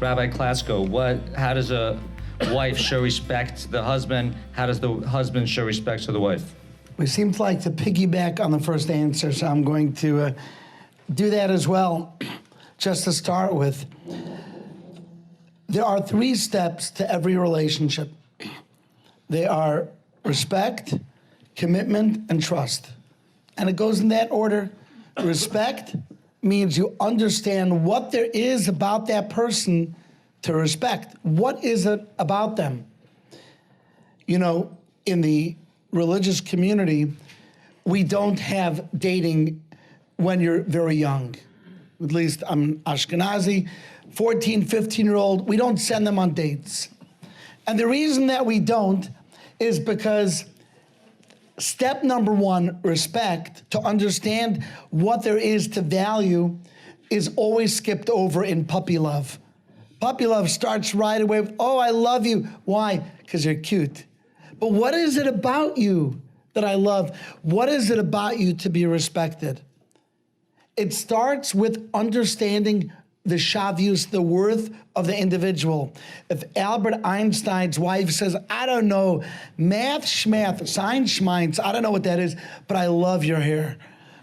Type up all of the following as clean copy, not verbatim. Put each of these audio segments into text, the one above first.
Rabbi Klatzko, how does a wife show respect to the husband? How does the husband show respect to the wife? We seem to like to piggyback on the first answer, so I'm going to do that as well. Just to start with, there are 3 steps to every relationship. They are respect, commitment, and trust. And it goes in that order. Respect means you understand what there is about that person to respect. What is it about them? You know, in the religious community, we don't have dating when you're very young. At least I'm Ashkenazi, 14, 15-year-old, we don't send them on dates. And the reason that we don't is because step number 1, respect, to understand what there is to value, is always skipped over in puppy love. Puppy love starts right away with, oh, I love you. Why? Because you're cute. But what is it about you that I love? What is it about you to be respected? It starts with understanding the shavius, the worth of the individual. If Albert Einstein's wife says, I don't know, math, schmath, science, schmeins, I don't know what that is, but I love your hair,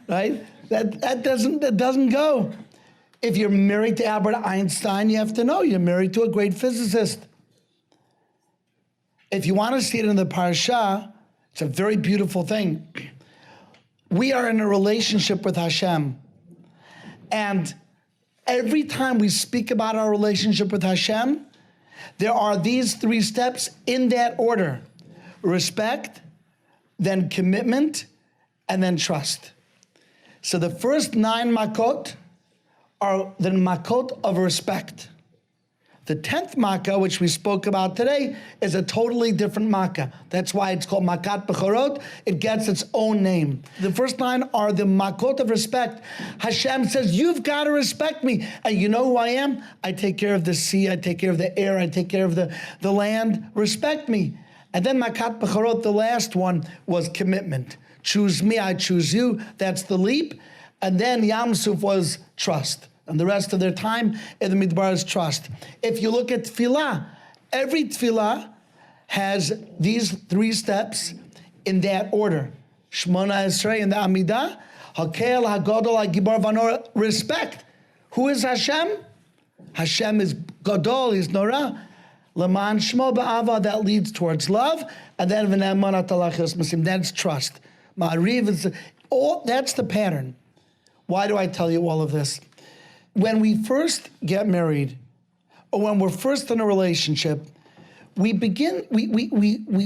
right? That doesn't go. If you're married to Albert Einstein, you have to know you're married to a great physicist. If you want to see it in the parsha, it's a very beautiful thing. We are in a relationship with Hashem. And every time we speak about our relationship with Hashem, there are these 3 steps in that order. Respect, then commitment, and then trust. So the first 9 makot are the makot of respect. The 10th makkah, which we spoke about today, is a totally different makkah. That's why it's called makat bechorot. It gets its own name. The first 9 are the makot of respect. Hashem says, you've got to respect me. And you know who I am? I take care of the sea, I take care of the air, I take care of the land. Respect me. And then makat bechorot, the last one, was commitment. Choose me, I choose you. That's the leap. And then Yam Suf was trust. And the rest of their time in the Midbar is trust. If you look at tefillah, every tefillah has these 3 steps in that order. Shmona Esrei in the Amidah, Hakel, HaGadol, HaGibar, Vanor, respect. Who is Hashem? Hashem is Gadol, he's Norah. Leman Shmo Ba'ava, that leads towards love. And then V'ne'eman Atalachos Masim, that's trust. Ma'ariv is, that's the pattern. Why do I tell you all of this? When we first get married, or when we're first in a relationship, we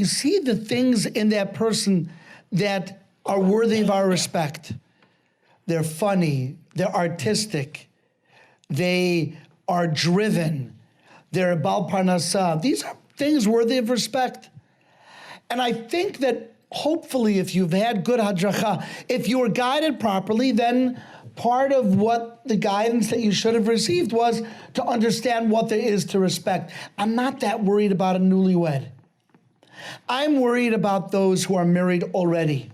see the things in that person that are worthy of our respect. They're funny, they're artistic, they are driven, they're bal parnasah. These are things worthy of respect. And I think that hopefully if you've had good hadracha, if you were guided properly, then part of what the guidance that you should have received was to understand what there is to respect. I'm not that worried about a newlywed. I'm worried about those who are married already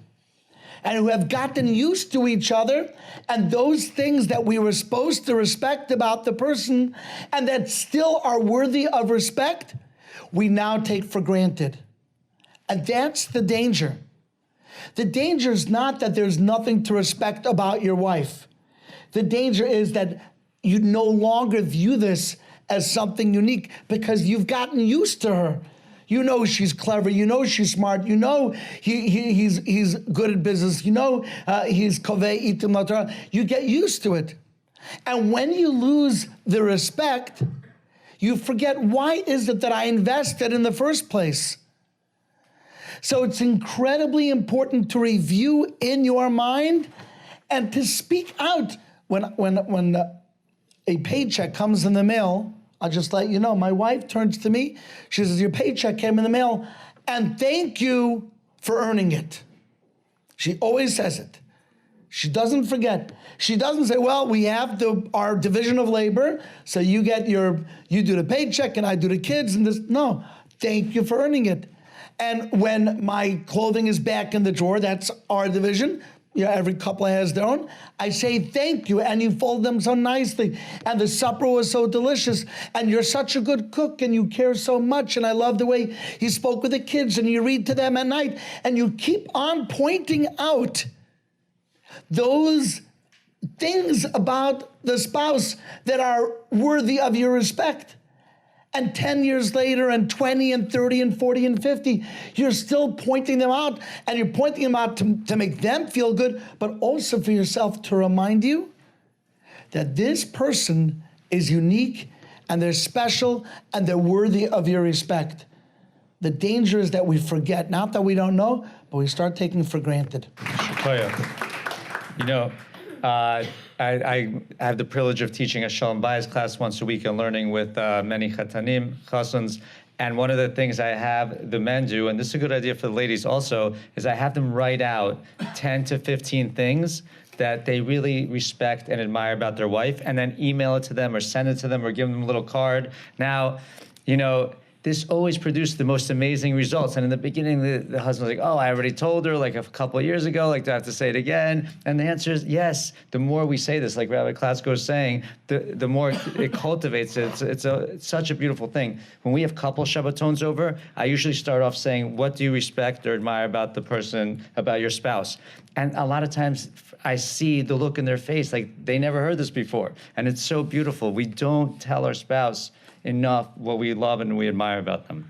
and who have gotten used to each other, and those things that we were supposed to respect about the person and that still are worthy of respect, we now take for granted. And that's the danger. The danger is not that there's nothing to respect about your wife. The danger is that you no longer view this as something unique because you've gotten used to her. You know she's clever. You know she's smart. You know he's good at business. You know he's kovei itim laTorah. You get used to it. And when you lose the respect, you forget, why is it that I invested in the first place? So it's incredibly important to review in your mind and to speak out. When a paycheck comes in the mail, I'll just let you know, my wife turns to me, she says, your paycheck came in the mail, and thank you for earning it. She always says it. She doesn't forget. She doesn't say, well, we have our division of labor, so you do the paycheck and I do the kids and this. No, thank you for earning it. And when my clothing is back in the drawer, that's our division. every couple has their own. I say thank you, and you fold them so nicely. And the supper was so delicious, and you're such a good cook, and you care so much. And I love the way you spoke with the kids, and you read to them at night, and you keep on pointing out those things about the spouse that are worthy of your respect. And 10 years later, and 20 and 30 and 40 and 50, you're still pointing them out, and you're pointing them out to make them feel good, but also for yourself to remind you that this person is unique, and they're special, and they're worthy of your respect. The danger is that we forget, not that we don't know, but we start taking for granted. You know, I have the privilege of teaching a Shalom Bayis class once a week and learning with many chatanim, chasans. And one of the things I have the men do, and this is a good idea for the ladies also, is I have them write out 10 to 15 things that they really respect and admire about their wife, and then email it to them or send it to them or give them a little card. Now, you know, this always produced the most amazing results. And in the beginning, the husband was like, oh, I already told her like a couple of years ago, like, do I have to say it again? And the answer is yes. The more we say this, like Rabbi Klatzko is saying, the more it cultivates it. It's such a beautiful thing. When we have couple Shabbatons over, I usually start off saying, what do you respect or admire about the person, about your spouse? And a lot of times I see the look in their face, like they never heard this before. And it's so beautiful. We don't tell our spouse enough what we love and we admire about them.